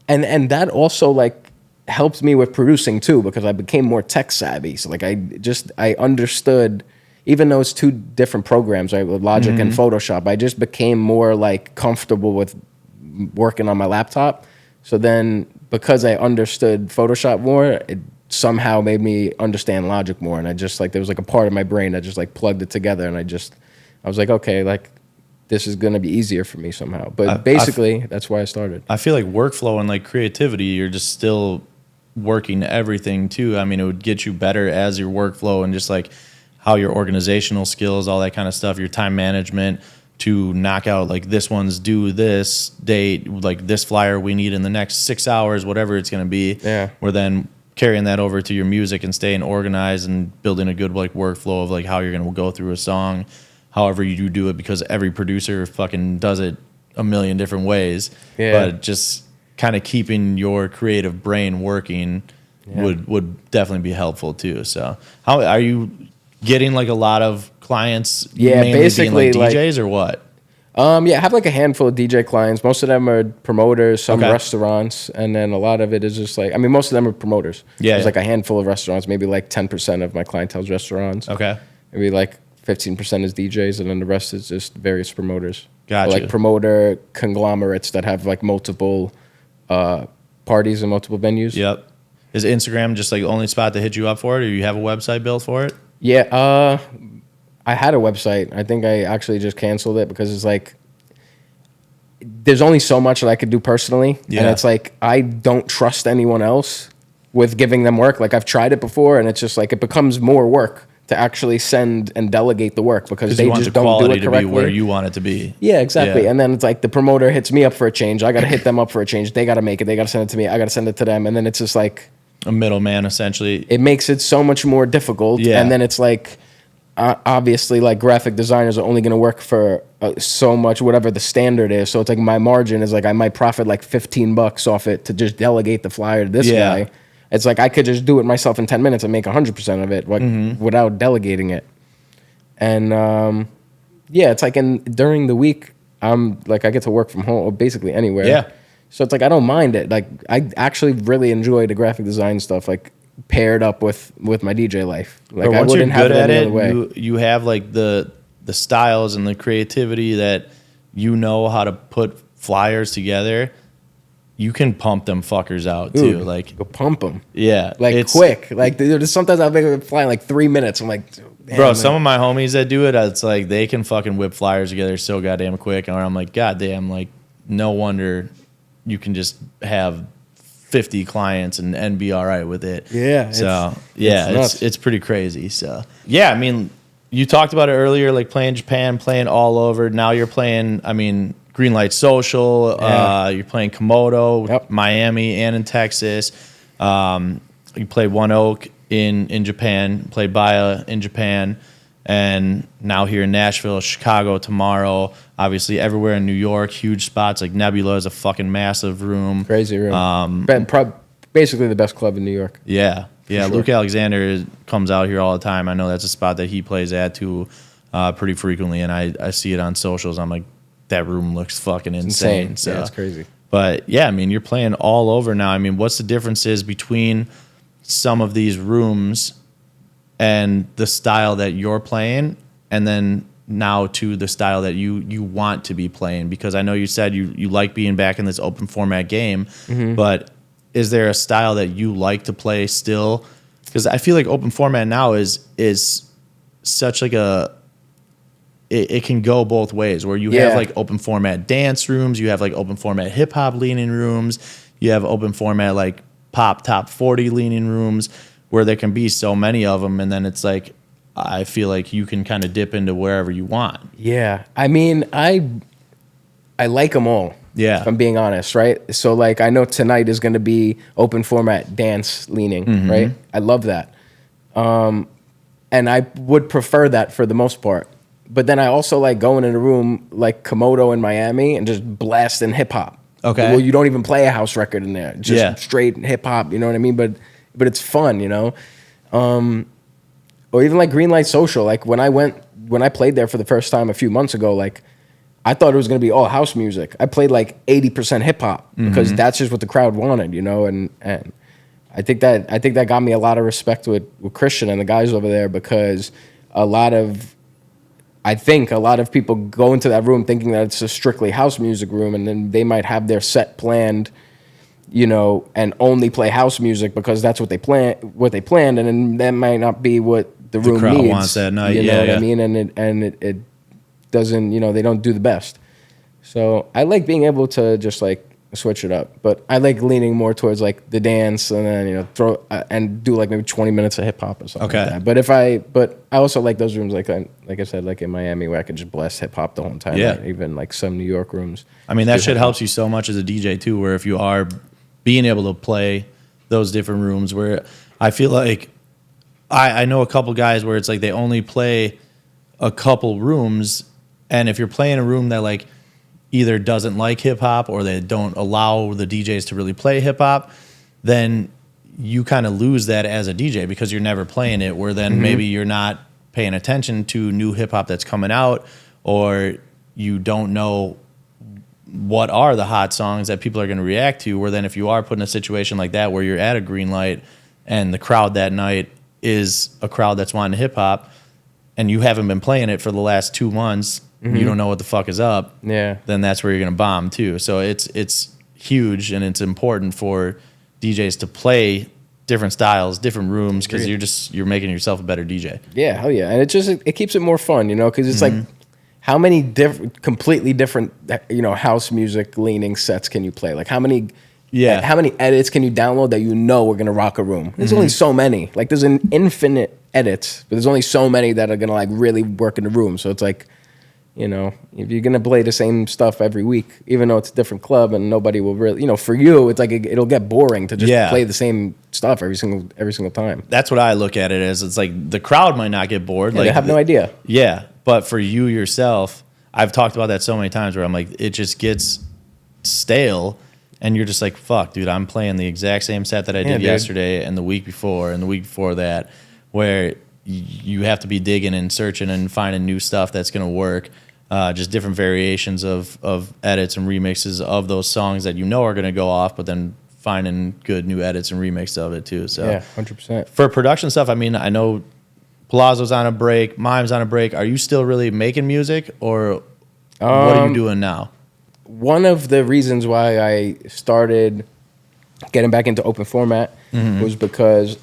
and that also like helped me with producing too because I became more tech savvy. So like I understood, even though it's two different programs, right, with Logic and Photoshop, I just became more like comfortable with working on my laptop. So then because I understood Photoshop more, it somehow made me understand Logic more. And I just like, there was like a part of my brain that just like plugged it together. And I was like, okay, like this is going to be easier for me somehow. But basically that's why I started. I feel like workflow and like creativity, you're just still working everything too. I mean, it would get you better as your workflow and just like how your organizational skills, all that kind of stuff, your time management to knock out like this one's due this date, like this flyer we need in the next 6 hours, whatever it's going to be. Yeah. We're then carrying that over to your music and staying organized and building a good like workflow of like how you're going to go through a song, however you do it, because every producer fucking does it a million different ways. Yeah. But just kind of keeping your creative brain working would definitely be helpful too. So how are you getting like a lot of clients? Yeah, mainly basically, being like DJs or what? Yeah, I have like a handful of DJ clients. Most of them are promoters, some Okay. restaurants, and then a lot of it is just like, I mean, most of them are promoters. Yeah, There's yeah. like a handful of restaurants, maybe like 10% of my clientele's restaurants. Okay. Maybe like 15% is DJs, and then the rest is just various promoters. Gotcha. Or like promoter conglomerates that have like multiple parties and multiple venues. Yep. Is Instagram just like the only spot to hit you up for it, or you have a website built for it? Yeah, I had a website. I think I actually just canceled it because it's like there's only so much that I could do personally, Yeah. and it's like I don't trust anyone else with giving them work. Like I've tried it before, and it's just like it becomes more work to actually send and delegate the work because Because they you want just the don't do quality it to be correctly. where you want it to be. Yeah, exactly. Yeah. And then it's like the promoter hits me up for a change. I got to hit them up for a change. They got to make it. They got to send it to me. I got to send it to them. And then it's just like A middleman, essentially. it makes it so much more difficult. Yeah. And then it's like obviously like graphic designers are only going to work for so much, whatever the standard is. So it's like my margin is like I might profit like $15 off it to just delegate the flyer to this Yeah. guy. It's like I could just do it myself in 10 minutes and make 100% of it like, without delegating it. And yeah, it's like during the week, I'm like I get to work from home or basically anywhere. Yeah. So it's like I don't mind it. Like I actually really enjoy the graphic design stuff, like paired up with my DJ life. Like But I once you're wouldn't have good it at any it, other way. you have like the styles and the creativity that you know how to put flyers together. You can pump them fuckers out too. Dude, Like, go pump them. yeah, Like it's- quick. Like there's sometimes I'll make it fly in like 3 minutes. I'm like, damn, Bro, man. some of my homies that do it, it's like they can fucking whip flyers together so goddamn quick. And I'm like, goddamn, like no wonder you can just have 50 clients and be all right with it. Yeah, So it's nuts. it's pretty crazy. So yeah, I mean, you talked about it earlier, like playing Japan, playing all over. Now you're playing, I mean, Greenlight Social. Yeah. You're playing Komodo, Yep. Miami, and in Texas. You played One Oak in Japan, played Baya in Japan, and now here in Nashville, Chicago tomorrow. Obviously, everywhere in New York, huge spots like Nebula is a fucking massive room. Crazy room. Basically the best club in New York. Yeah, yeah. sure. Luke Alexander comes out here all the time. I know that's a spot that he plays at too, pretty frequently, and I see it on socials. I'm like, that room looks fucking insane. So Yeah, it's crazy. But yeah, I mean, you're playing all over now. I mean, what's the differences between some of these rooms and the style that you're playing, and then now to the style that you want to be playing? Because I know you said you like being back in this open format game, but is there a style that you like to play still? Because I feel like open format now is such like it can go both ways, where you have Yeah. like open format dance rooms, you have like open format hip hop leaning rooms, you have open format like pop top 40 leaning rooms, where there can be so many of them, and then it's like I feel like you can kind of dip into wherever you want. Yeah. I mean, I like them all. Yeah. If I'm being honest, right? So like I know tonight is going to be open format dance leaning, right? I love that. And I would prefer that for the most part. But then I also like going in a room like Komodo in Miami and just blasting hip hop. Okay. Well, you don't even play a house record in there. Just Yeah. straight hip hop, you know what I mean? But it's fun, you know? Or even like Greenlight Social. Like when I played there for the first time a few months ago, like I thought it was gonna be all house music. I played like 80% hip hop because that's just what the crowd wanted, you know, and I think that got me a lot of respect with Christian and the guys over there, because I think a lot of people go into that room thinking that it's a strictly house music room, and then they might have their set planned, you know, and only play house music because that's what they planned, and then that might not be what the room crowd needs. wants that night. You know Yeah, what yeah. I mean? And it doesn't, you know, they don't do the best. So I like being able to just like switch it up, but I like leaning more towards like the dance, and then, you know, throw and do like maybe 20 minutes of hip hop or something. Okay. Like that. But I also like those rooms like I said, like in Miami, where I could just blast hip hop the whole time. Yeah. Like even like some New York rooms. I mean, that shit helps you so much as a DJ too, where if you are being able to play those different rooms, where I feel like I know a couple guys where it's like they only play a couple rooms, and if you're playing a room that like either doesn't like hip hop or they don't allow the DJs to really play hip hop, then you kind of lose that as a DJ because you're never playing it, where then maybe you're not paying attention to new hip hop that's coming out, or you don't know what are the hot songs that people are going to react to, where then if you are put in a situation like that where you're at a green light and the crowd that night is a crowd that's wanting hip hop and you haven't been playing it for the last 2 months, you don't know what the fuck is up, then that's where you're going to bomb too. So it's huge, and it's important for DJs to play different styles, different rooms, because you're making yourself a better DJ. Yeah, hell yeah. And it keeps it more fun, because it's like, how many completely different, house music leaning sets can you play? Like how many edits can you download that we're gonna rock a room? There's only so many. Like there's an infinite edits, but there's only so many that are gonna like really work in the room. So it's like, if you're gonna play the same stuff every week, even though it's a different club and nobody will really, for you, it's like it'll get boring to just play the same stuff every single time. That's what I look at it as. It's like the crowd might not get bored. Like they have no idea. Yeah. But for you yourself, I've talked about that so many times where I'm like, it just gets stale, and you're just like, fuck, dude, I'm playing the exact same set that I did yesterday and the week before and the week before that, where you have to be digging and searching and finding new stuff that's going to work, just different variations of edits and remixes of those songs that are going to go off, but then finding good new edits and remixes of it too. So yeah, 100%. For production stuff, I mean, I know Palazzo's on a break, MIME's on a break. Are you still really making music, or what are you doing now? One of the reasons why I started getting back into open format was because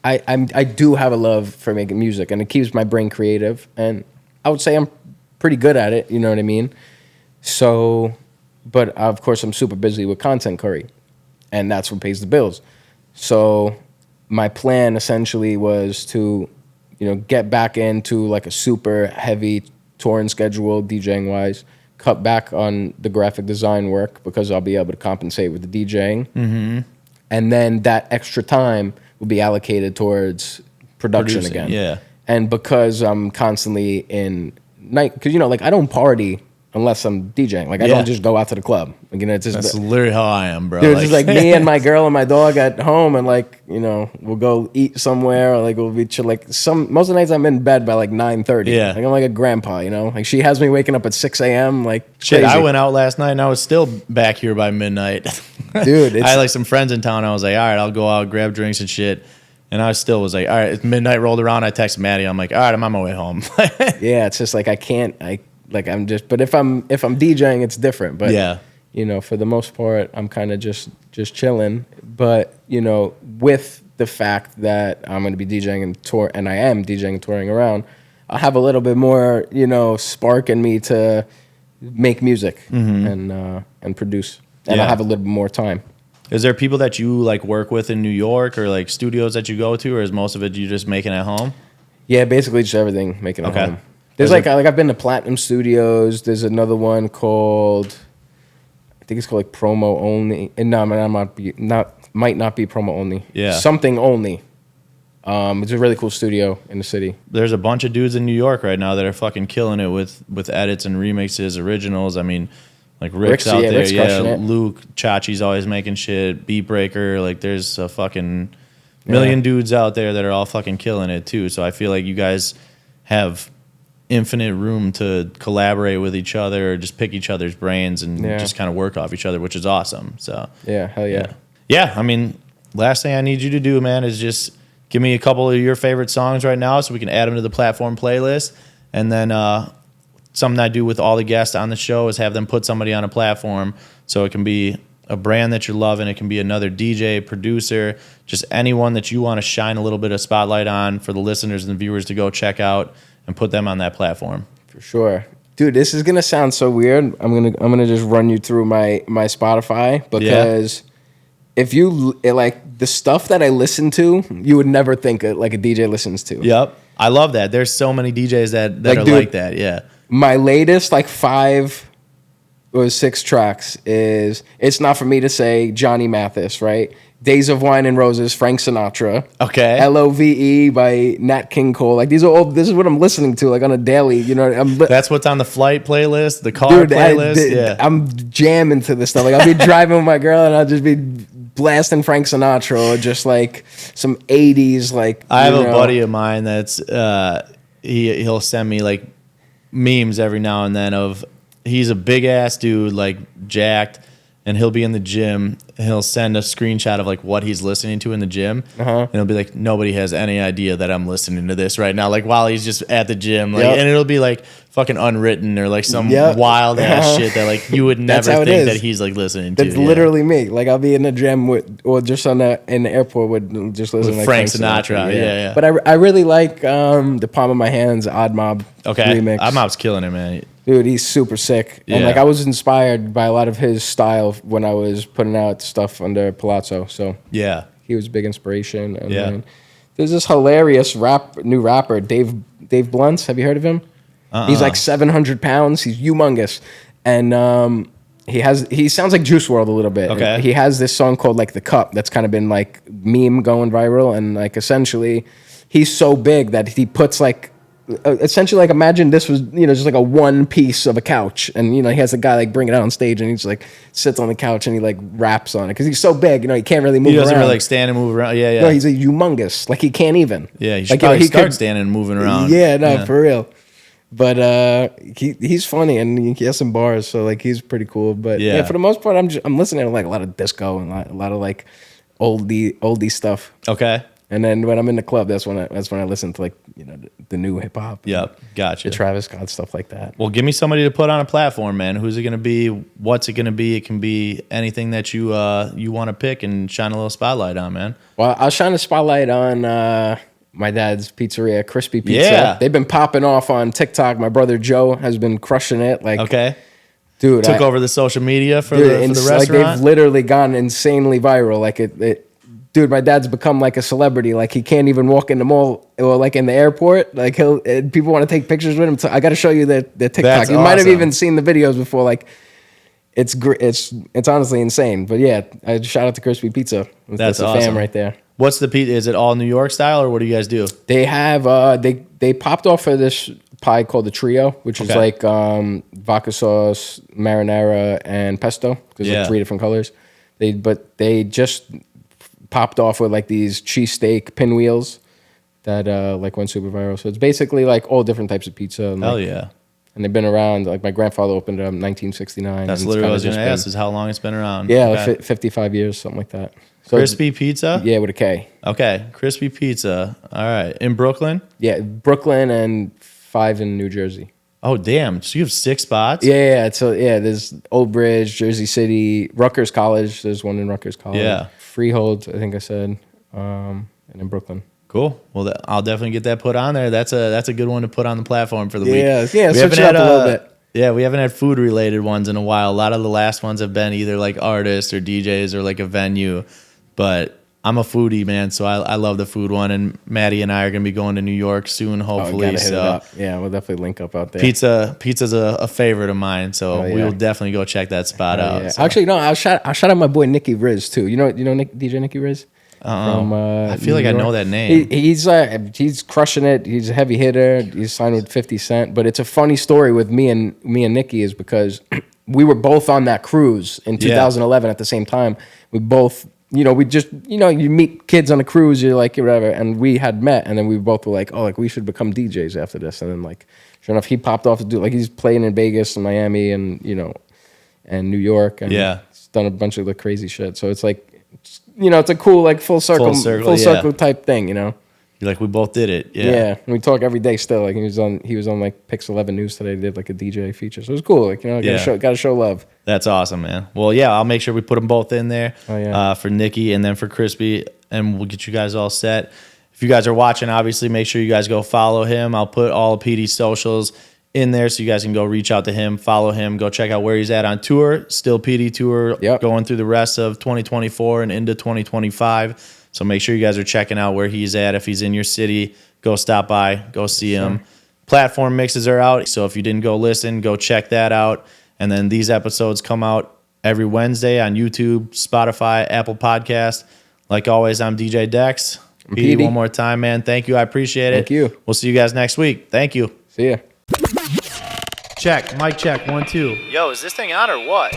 I do have a love for making music, and it keeps my brain creative, and I would say I'm pretty good at it, you know what I mean? So, but of course I'm super busy with content curry, and that's what pays the bills. So my plan essentially was to get back into like a super heavy touring schedule, DJing wise, cut back on the graphic design work because I'll be able to compensate with the DJing. And then that extra time will be allocated towards production again. Yeah. And because I'm constantly in night, because, like I don't party unless I'm DJing. Like I don't just go out to the club. Like, it's just that's literally how I am, bro. Dude, it's just like me and my girl and my dog at home, and like, we'll go eat somewhere, or like we'll be chill. Like most of the nights I'm in bed by like 9:30. Yeah. Like I'm like a grandpa, Like she has me waking up at 6 a.m. Like shit. crazy. I went out last night and I was still back here by midnight. Dude, I had like some friends in town. I was like, all right, I'll go out, grab drinks and shit. And I still was like, all right, midnight rolled around. I texted Maddie. I'm like, all right, I'm on my way home. Yeah, it's just like I'm just. But if I'm DJing, it's different. But yeah. For the most part, I'm kind of just chilling. But, with the fact that I'm going to be DJing and I am DJing and touring around, I'll have a little bit more, spark in me to make music and produce. And I'll have a little bit more time. Is there people that you like work with in New York, or like studios that you go to, or is most of it you just making at home? Yeah, basically just everything making at home. There's I've been to Platinum Studios. There's another one called, I think it's called like Promo Only. And no, might not be Promo Only. Yeah. Something Only. It's a really cool studio in the city. There's a bunch of dudes in New York right now that are fucking killing it with edits and remixes, originals. I mean, like Rick's out there. Rick's crushing it. Luke, Chachi's always making shit. Beat Breaker. Like there's a fucking million dudes out there that are all fucking killing it too. So I feel like you guys have infinite room to collaborate with each other, or just pick each other's brains and just kind of work off each other, which is awesome. So yeah, hell yeah. Yeah, I mean, last thing I need you to do, man, is just give me a couple of your favorite songs right now so we can add them to the platform playlist. And then something I do with all the guests on the show is have them put somebody on a platform. So it can be a brand that you're loving. It can be another DJ, producer, just anyone that you want to shine a little bit of spotlight on for the listeners and the viewers to go check out and put them on that platform. For sure. Dude, this is going to sound so weird. I'm gonna just run you through my Spotify, because if you like the stuff that I listen to, you would never think like a DJ listens to. Yep. I love that. There's so many DJs that are like that. Yeah. My latest 5 or 6 tracks is It's Not For Me to Say, Johnny Mathis, right? Days of Wine and Roses, Frank Sinatra. Okay. LOVE by Nat King Cole. Like this is what I'm listening to like on a daily, That's what's on the flight playlist, the car playlist. I'm jamming to this stuff. Like I'll be driving with my girl and I'll just be blasting Frank Sinatra, or just like some 80s like. I have a buddy of mine that's he'll send me like memes every now and then of he's a big ass dude, like jacked, and he'll be in the gym and he'll send a screenshot of like what he's listening to in the gym. And he'll be like, nobody has any idea that I'm listening to this right now. Like while he's just at the gym, like, and it'll be like fucking Unwritten or like some wild ass shit that like you would never think that he's like listening to. That's literally me. Like I'll be in the gym or just in the airport with just listening to like Frank Sinatra. Yeah. But I really like the Palm of My Hands Odd Mob remix. Odd Mob's killing it, man. Dude, he's super sick. Yeah. And like I was inspired by a lot of his style when I was putting out stuff under Palazzo. So yeah, he was a big inspiration. And then there's this hilarious new rapper, Dave Blunts. Have you heard of him? He's like 700 pounds. He's humongous. And he sounds like Juice WRLD a little bit. Okay. And he has this song called like The Cup that's kind of been like meme going viral. And like essentially he's so big that he puts like essentially like imagine this was just like a one piece of a couch, and he has a guy like bring it out on stage and he's like sits on the couch and he like raps on it because he's so big he can't really move around. He doesn't really like stand and move around. No, he's a humongous, like he can't even. He should probably start standing and moving around. For real. But he's funny and he has some bars, so like he's pretty cool. But for the most part I'm listening to like a lot of disco and a lot of like oldie stuff. Okay. And then when I'm in the club, that's when I listen to like the new hip hop. Yep, gotcha. The Travis Scott stuff like that. Well, give me somebody to put on a platform, man. Who's it going to be? What's it going to be? It can be anything that you want to pick and shine a little spotlight on, man. Well, I'll shine a spotlight on my dad's pizzeria, Crispy Pizza. Yeah. They've been popping off on TikTok. My brother Joe has been crushing it. Like, okay. Dude, took over the social media for the restaurant. Like they've literally gone insanely viral. Like dude, my dad's become like a celebrity. Like he can't even walk in the mall or like in the airport. Like people want to take pictures with him. So I got to show you the TikTok. That's You might have awesome. even seen the videos before. Like it's honestly insane. But yeah, I shout out to Crispy Pizza. That's a awesome. fam right there. What's the pizza? Is it all New York style or what do you guys do? They have they popped off for this pie called the Trio, which is like vodka sauce, marinara, and pesto. There's like 3 different colors. They just popped off with like these cheesesteak pinwheels that like went super viral. So it's basically like all different types of pizza. And, Hell like, yeah. And they've been around. Like my grandfather opened it up in 1969. That's literally what I was going to ask is how long it's been around. Yeah, like 55 years, something like that. So Crispy Pizza? Yeah, with a K. Okay, Crispy Pizza. All right. In Brooklyn? Yeah, Brooklyn and 5 in New Jersey. Oh, damn. So you have 6 spots? Yeah. So there's Old Bridge, Jersey City, Rutgers College. There's one in Rutgers College. Yeah. Freehold, I think I said, and in Brooklyn. Cool. Well, I'll definitely get that put on there. That's a good one to put on the platform for the week. Yeah, we switch it up a little bit. Yeah, we haven't had food related ones in a while. A lot of the last ones have been either like artists or DJs or like a venue. But I'm a foodie, man, so I love the food one. And Maddie and I are gonna be going to New York soon, hopefully. Hit it up. Yeah, we'll definitely link up out there. Pizza's a favorite of mine, so we will definitely go check that spot out. Yeah. So. Actually, no, I'll shout out my boy Nicky Riz too. You know DJ Nicky Riz? I feel like I know that name. He's crushing it. He's a heavy hitter. He's signed with 50 Cent. But it's a funny story with me and Nicky is because we were both on that cruise in 2011 at the same time. We both, we just, you meet kids on a cruise, you're like, whatever. And we had met, and then we both were like, oh, like we should become DJs after this. And then like, sure enough, he popped off to do, like he's playing in Vegas and Miami and, and New York. And he's done a bunch of the crazy shit. So it's like, it's a cool like full circle type thing, You're like, we both did it. Yeah. And we talk every day still. Like he was on like Pix 11 News today. Did like a DJ feature, so it was cool. Like gotta show love. That's awesome, man. Well, yeah, I'll make sure we put them both in there. For Nicky and then for Crispy, and we'll get you guys all set. If you guys are watching, obviously make sure you guys go follow him. I'll put all of Petie's socials in there so you guys can go reach out to him, follow him, go check out where he's at on tour. Still Petie tour going through the rest of 2024 and into 2025. So make sure you guys are checking out where he's at. If he's in your city, go stop by, go see him. Platform mixes are out. So if you didn't go listen, go check that out. And then these episodes come out every Wednesday on YouTube, Spotify, Apple Podcast. Like always, I'm DJ Dex. Petie, one more time, man. Thank you. I appreciate it. Thank you. We'll see you guys next week. Thank you. See ya. Check. Mic check. 1, 2. Yo, is this thing on or what?